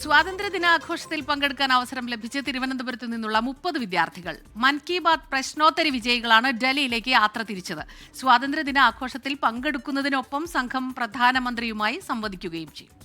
സ്വാതന്ത്ര്യദിനാഘോഷത്തിൽ പങ്കെടുക്കാൻ അവസരം ലഭിച്ച് തിരുവനന്തപുരത്ത് നിന്നുള്ള 30 വിദ്യാർത്ഥികൾ മൻ കി ബാത്ത് പ്രശ്നോത്തരി വിജയികളാണ് ഡൽഹിയിലേക്ക് യാത്ര തിരിച്ചത്. സ്വാതന്ത്ര്യദിന ആഘോഷത്തിൽ പങ്കെടുക്കുന്നതിനൊപ്പം സംഘം പ്രധാനമന്ത്രിയുമായി സംവദിക്കുകയും ചെയ്യും.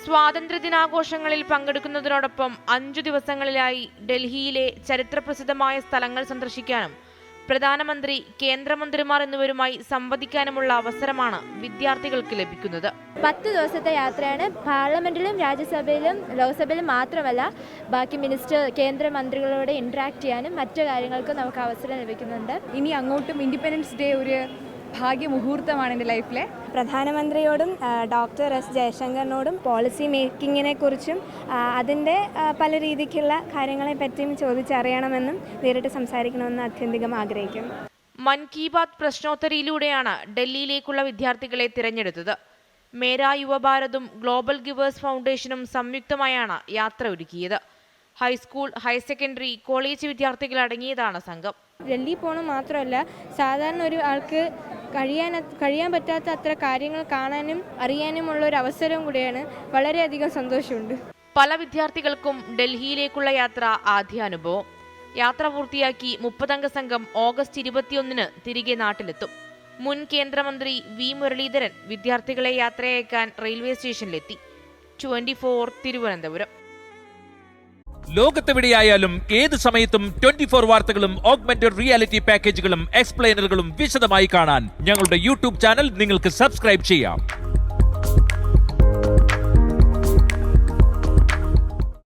സ്വാതന്ത്ര്യദിനാഘോഷങ്ങളിൽ പങ്കെടുക്കുന്നതിനോടൊപ്പം 5 ദിവസങ്ങളിലായി ഡൽഹിയിലെ ചരിത്രപ്രസിദ്ധമായ സ്ഥലങ്ങൾ സന്ദർശിക്കാനും പ്രധാനമന്ത്രി, കേന്ദ്രമന്ത്രിമാർ എന്നിവരുമായി സംവദിക്കാനുമുള്ള അവസരമാണ് വിദ്യാർത്ഥികൾക്ക് ലഭിക്കുന്നത്. 10 ദിവസത്തെ യാത്രയാണ്. പാർലമെന്റിലും രാജ്യസഭയിലും ലോക്സഭയിലും മാത്രമല്ല ബാക്കി കേന്ദ്രമന്ത്രികളോട് ഇന്ററാക്ട് ചെയ്യാനും മറ്റു കാര്യങ്ങൾക്കും നമുക്ക് അവസരം ലഭിക്കുന്നുണ്ട്. ഇനി അങ്ങോട്ടും ഇൻഡിപെൻഡൻസ് ഡേ ഒരു ഭാഗ്യമുഹൂർത്തമാണ് എൻ്റെ ലൈഫിലെ. പ്രധാനമന്ത്രിയോടും ഡോക്ടർ എസ് ജയശങ്കറിനോടും പോളിസി മേക്കിങ്ങിനെ കുറിച്ചും അതിൻ്റെ പല രീതിക്കുള്ള കാര്യങ്ങളെ പറ്റിയും ചോദിച്ചറിയണമെന്നും നേരിട്ട് സംസാരിക്കണമെന്ന് അത്യന്തികം ആഗ്രഹിക്കുന്നു. മൻ കി ബാത്ത് പ്രശ്നോത്തരിയിലൂടെയാണ് ഡൽഹിയിലേക്കുള്ള വിദ്യാർത്ഥികളെ തിരഞ്ഞെടുത്തത്. മേരാ യുവഭാരതും ഗ്ലോബൽ ഗിവേഴ്സ് ഫൗണ്ടേഷനും സംയുക്തമായാണ് യാത്ര ഒരുക്കിയത്. ഹൈസ്കൂൾ, ഹയർ സെക്കൻഡറി, കോളേജ് വിദ്യാർത്ഥികൾ അടങ്ങിയതാണ് സംഘം. ഡൽഹി പോകണം മാത്രമല്ല, സാധാരണ ഒരു ആൾക്ക് കഴിയാൻ പറ്റാത്ത അത്ര കാര്യങ്ങൾ കാണാനും അറിയാനുമുള്ള ഒരു അവസരം കൂടിയാണ്. വളരെയധികം സന്തോഷമുണ്ട്. പല വിദ്യാർത്ഥികൾക്കും ഡൽഹിയിലേക്കുള്ള യാത്ര ആദ്യാനുഭവം. യാത്ര പൂർത്തിയാക്കി 30 അംഗ സംഘം ഓഗസ്റ്റ് 21 തിരികെ നാട്ടിലെത്തും. മുൻ കേന്ദ്രമന്ത്രി വി മുരളീധരൻ വിദ്യാർത്ഥികളെ യാത്രയയക്കാൻ റെയിൽവേ സ്റ്റേഷനിലെത്തി. 24 തിരുവനന്തപുരം. ലോകത്തെവിടെയായാലും ഏത് സമയത്തും 24 വാർത്തകളും ഓഗ്മെന്റഡ് റിയാലിറ്റി പാക്കേജുകളും എക്സ്പ്ലെയിനറുകളും വിശദമായി കാണാൻ ഞങ്ങളുടെ യൂട്യൂബ് ചാനൽ നിങ്ങൾക്ക് സബ്സ്ക്രൈബ് ചെയ്യാം.